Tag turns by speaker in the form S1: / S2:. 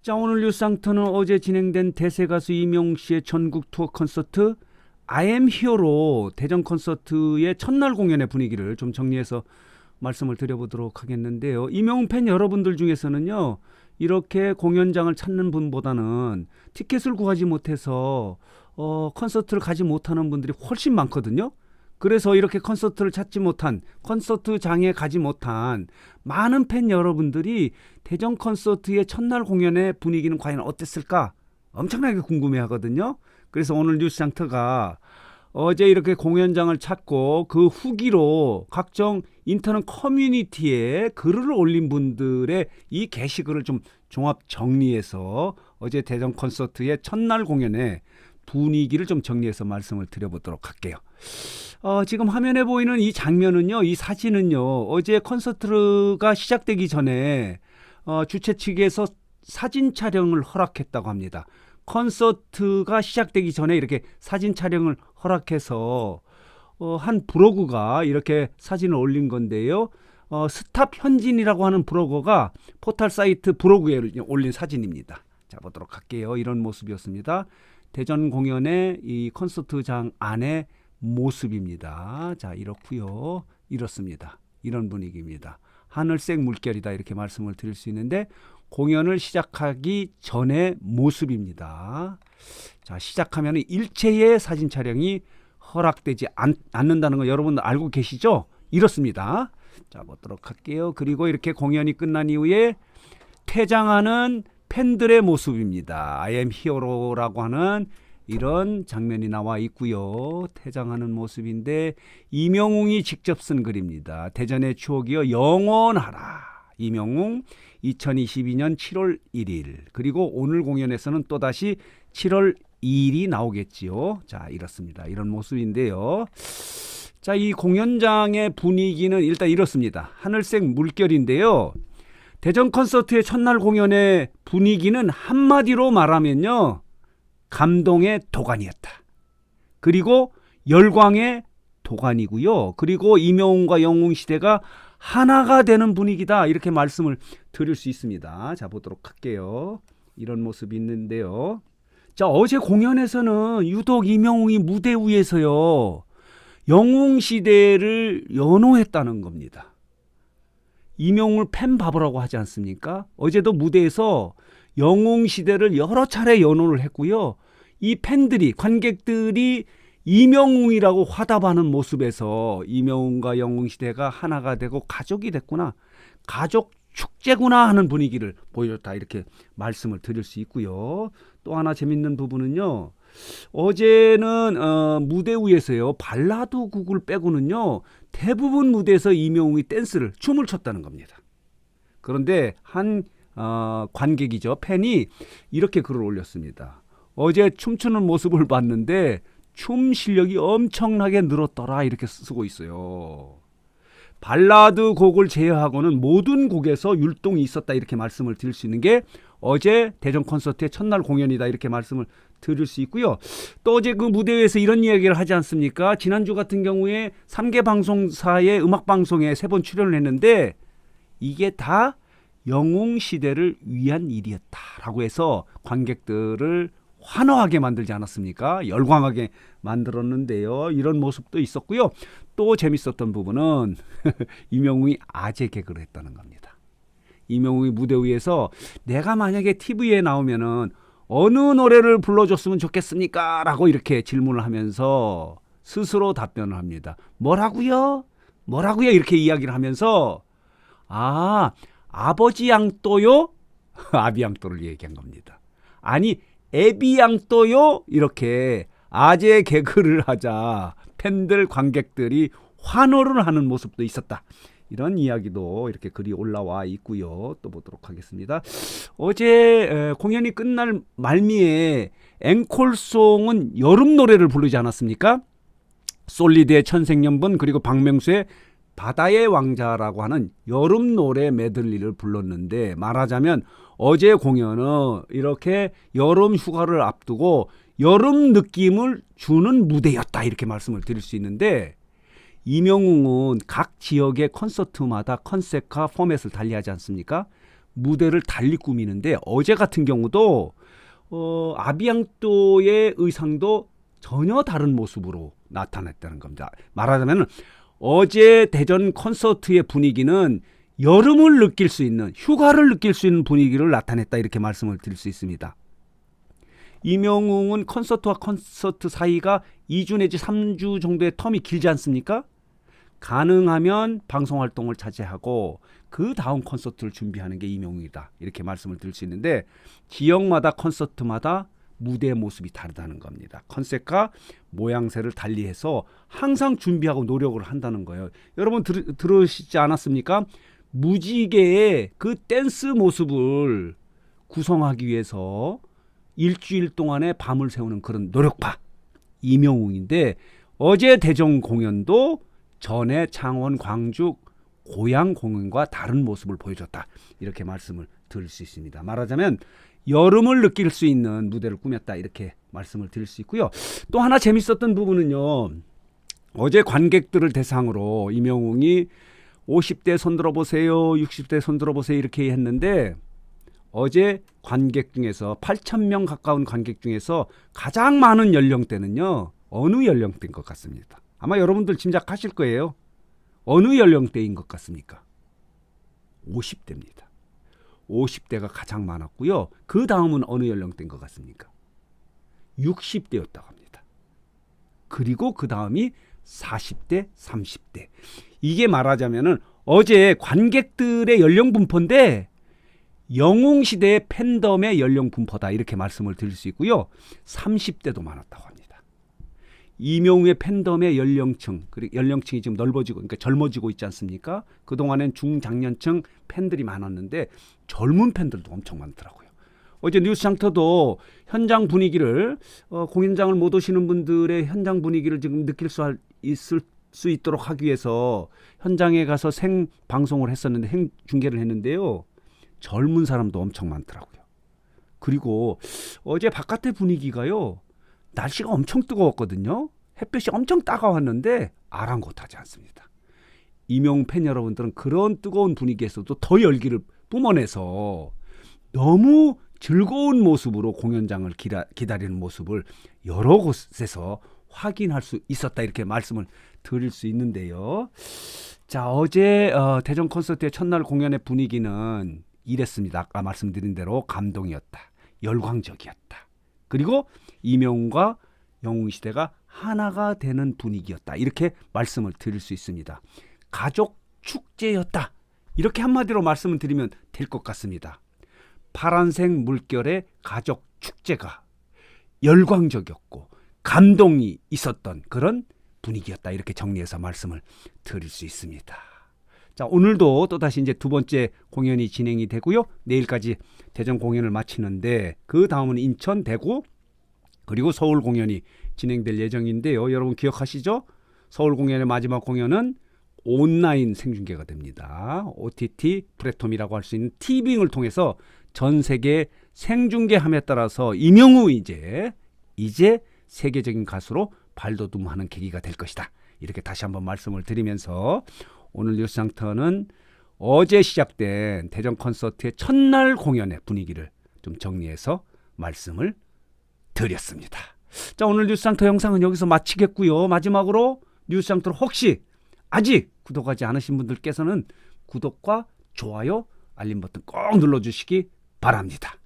S1: 자, 오늘 뉴스상터는 어제 진행된 대세 가수 이명웅 씨의 전국 투어 콘서트 I am Hero로 대전 콘서트의 첫날 공연의 분위기를 좀 정리해서 말씀을 드려보도록 하겠는데요. 이명웅 팬 여러분들 중에서는요, 이렇게 공연장을 찾는 분보다는 티켓을 구하지 못해서 콘서트를 가지 못하는 분들이 훨씬 많거든요. 그래서 이렇게 콘서트를 찾지 못한, 콘서트장에 가지 못한 많은 팬 여러분들이 대전 콘서트의 첫날 공연의 분위기는 과연 어땠을까 엄청나게 궁금해하거든요. 그래서 오늘 뉴스장터가 어제 이렇게 공연장을 찾고 그 후기로 각종 인터넷 커뮤니티에 글을 올린 분들의 이 게시글을 좀 종합 정리해서 어제 대전 콘서트의 첫날 공연의 분위기를 좀 정리해서 말씀을 드려보도록 할게요. 지금 화면에 보이는 이 장면은요, 이 사진은요, 어제 콘서트가 시작되기 전에 주최 측에서 사진 촬영을 허락했다고 합니다. 콘서트가 시작되기 전에 이렇게 사진 촬영을 허락해서 한 블로그가 이렇게 사진을 올린 건데요. 스탑 현진이라고 하는 블로거가 포털 사이트 블로그에 올린 사진입니다. 자, 보도록 할게요. 이런 모습이었습니다. 대전 공연의 이 콘서트장 안의 모습입니다. 자, 이렇고요. 이렇습니다. 이런 분위기입니다. 하늘색 물결이다 이렇게 말씀을 드릴 수 있는데 공연을 시작하기 전의 모습입니다. 자, 시작하면 일체의 사진 촬영이 허락되지 않는다는 거 여러분 알고 계시죠? 이렇습니다. 자, 보도록 할게요. 그리고 이렇게 공연이 끝난 이후에 퇴장하는 팬들의 모습입니다. I am Hero라고 하는 이런 장면이 나와 있고요. 퇴장하는 모습인데 이명웅이 직접 쓴 글입니다. 대전의 추억이여 영원하라. 이명웅 2022년 7월 1일. 그리고 오늘 공연에서는 또다시 7월 2일이 나오겠지요. 자, 이렇습니다. 이런 모습인데요. 자, 이 공연장의 분위기는 일단 이렇습니다. 하늘색 물결인데요. 대전 콘서트의 첫날 공연의 분위기는 한마디로 말하면요, 감동의 도가니였다. 그리고 열광의 도가니고요. 그리고 이명웅과 영웅시대가 하나가 되는 분위기다 이렇게 말씀을 드릴 수 있습니다. 자, 보도록 할게요. 이런 모습이 있는데요. 자, 어제 공연에서는 유독 이명웅이 무대 위에서요, 영웅시대를 연호했다는 겁니다. 이명웅을 팬 바보라고 하지 않습니까? 어제도 무대에서 영웅시대를 여러 차례 연호를 했고요. 이 팬들이, 관객들이 이명웅이라고 화답하는 모습에서 이명웅과 영웅시대가 하나가 되고 가족이 됐구나, 가족 축제구나 하는 분위기를 보여줬다 이렇게 말씀을 드릴 수 있고요. 또 하나 재밌는 부분은요, 어제는 무대 위에서요, 발라드 곡을 빼고는요 대부분 무대에서 이명웅이 댄스를, 춤을 췄다는 겁니다. 그런데 한 관객이죠, 팬이 이렇게 글을 올렸습니다. 어제 춤추는 모습을 봤는데 춤 실력이 엄청나게 늘었더라 이렇게 쓰고 있어요. 발라드 곡을 제외하고는 모든 곡에서 율동이 있었다 이렇게 말씀을 드릴 수 있는 게 어제 대전 콘서트의 첫날 공연이다 이렇게 말씀을 드릴 수 있고요. 또 어제 그 무대에서 이런 이야기를 하지 않습니까? 지난주 같은 경우에 3개 방송사의 음악방송에 3번 출연을 했는데 이게 다 영웅시대를 위한 일이었다라고 해서 관객들을 환호하게 만들지 않았습니까? 열광하게 만들었는데요. 이런 모습도 있었고요. 또 재밌었던 부분은 이명웅이 아재 개그를 했다는 겁니다. 이명웅이 무대 위에서 내가 만약에 TV에 나오면은 어느 노래를 불러줬으면 좋겠습니까? 라고 이렇게 질문을 하면서 스스로 답변을 합니다. 뭐라고요? 뭐라고요? 이렇게 이야기를 하면서 아버지 양또요? 아비 양또를 얘기한 겁니다. 아니 애비 양또요? 이렇게 아재 개그를 하자 팬들, 관객들이 환호를 하는 모습도 있었다. 이런 이야기도 이렇게 글이 올라와 있고요. 또 보도록 하겠습니다. 어제 공연이 끝날 말미에 앵콜송은 여름 노래를 부르지 않았습니까? 솔리드의 천생연분, 그리고 박명수의 바다의 왕자라고 하는 여름 노래 메들리를 불렀는데, 말하자면 어제 공연은 이렇게 여름 휴가를 앞두고 여름 느낌을 주는 무대였다 이렇게 말씀을 드릴 수 있는데, 이명웅은 각 지역의 콘서트마다 컨셉과 포맷을 달리하지 않습니까? 무대를 달리 꾸미는데 어제 같은 경우도 아비앙또의 의상도 전혀 다른 모습으로 나타났다는 겁니다. 말하자면 어제 대전 콘서트의 분위기는 여름을 느낄 수 있는, 휴가를 느낄 수 있는 분위기를 나타냈다, 이렇게 말씀을 드릴 수 있습니다. 이명웅은 콘서트와 콘서트 사이가 2주 내지 3주 정도의 텀이 길지 않습니까? 가능하면 방송활동을 자제하고 그 다음 콘서트를 준비하는 게 이명웅이다, 이렇게 말씀을 드릴 수 있는데, 지역마다 콘서트마다 무대의 모습이 다르다는 겁니다. 컨셉과 모양새를 달리해서 항상 준비하고 노력을 한다는 거예요. 여러분 들으시지 않았습니까? 무지개의 그 댄스 모습을 구성하기 위해서 일주일 동안의 밤을 새우는 그런 노력파 이명웅인데, 어제 대전 공연도 전에 창원, 광주, 고향 공연과 다른 모습을 보여줬다, 이렇게 말씀을 드릴 수 있습니다. 말하자면 여름을 느낄 수 있는 무대를 꾸몄다, 이렇게 말씀을 드릴 수 있고요. 또 하나 재밌었던 부분은요, 어제 관객들을 대상으로 이명웅이 50대 손들어 보세요, 60대 손들어 보세요, 이렇게 했는데, 어제 관객 중에서 8,000명 가까운 관객 중에서 가장 많은 연령대는요, 어느 연령대인 것 같습니다. 아마 여러분들 짐작하실 거예요. 어느 연령대인 것 같습니까? 50대입니다. 50대가 가장 많았고요. 그 다음은 어느 연령대인 것 같습니까? 60대였다고 합니다. 그리고 그 다음이 40대, 30대. 이게 말하자면은 어제 관객들의 연령 분포인데 영웅시대의 팬덤의 연령 분포다, 이렇게 말씀을 드릴 수 있고요. 30대도 많았다고 합니다. 이명웅의 팬덤의 연령층, 그리고 연령층이 지금 넓어지고, 그러니까 젊어지고 있지 않습니까? 그동안엔 중장년층 팬들이 많았는데 젊은 팬들도 엄청 많더라고요. 어제 뉴스장터도 현장 분위기를, 공연장을 못 오시는 분들의 현장 분위기를 지금 느낄 있을 수 있도록 하기 위해서 현장에 가서 생방송을 했었는데, 생중계를 했는데요, 젊은 사람도 엄청 많더라고요. 그리고 어제 바깥의 분위기가요, 날씨가 엄청 뜨거웠거든요. 햇볕이 엄청 따가웠는데 아랑곳하지 않습니다. 이명웅 팬 여러분들은 그런 뜨거운 분위기에서도 더 열기를 뿜어내서 너무 즐거운 모습으로 공연장을 기다리는 모습을 여러 곳에서 확인할 수 있었다, 이렇게 말씀을 드릴 수 있는데요. 자, 어제 대전 콘서트의 첫날 공연의 분위기는 이랬습니다. 아까 말씀드린 대로 감동이었다, 열광적이었다, 그리고 이명웅과 영웅시대가 하나가 되는 분위기였다, 이렇게 말씀을 드릴 수 있습니다. 가족 축제였다, 이렇게 한마디로 말씀을 드리면 될 것 같습니다. 파란색 물결의 가족 축제가 열광적이었고 감동이 있었던 그런 분위기였다, 이렇게 정리해서 말씀을 드릴 수 있습니다. 자, 오늘도 또다시 이제 두 번째 공연이 진행이 되고요. 내일까지 대전 공연을 마치는데, 그 다음은 인천, 대구, 그리고 서울 공연이 진행될 예정인데요. 여러분 기억하시죠? 서울 공연의 마지막 공연은 온라인 생중계가 됩니다. OTT 플랫폼이라고 할 수 있는 티빙을 통해서 전 세계 생중계함에 따라서 이명웅 이제 세계적인 가수로 발돋움하는 계기가 될 것이다, 이렇게 다시 한번 말씀을 드리면서, 오늘 뉴스장터는 어제 시작된 대전 콘서트의 첫날 공연의 분위기를 좀 정리해서 말씀을 드렸습니다. 자, 오늘 뉴스장터 영상은 여기서 마치겠고요. 마지막으로 뉴스장터를 혹시 아직 구독하지 않으신 분들께서는 구독과 좋아요, 알림 버튼 꼭 눌러주시기 바랍니다.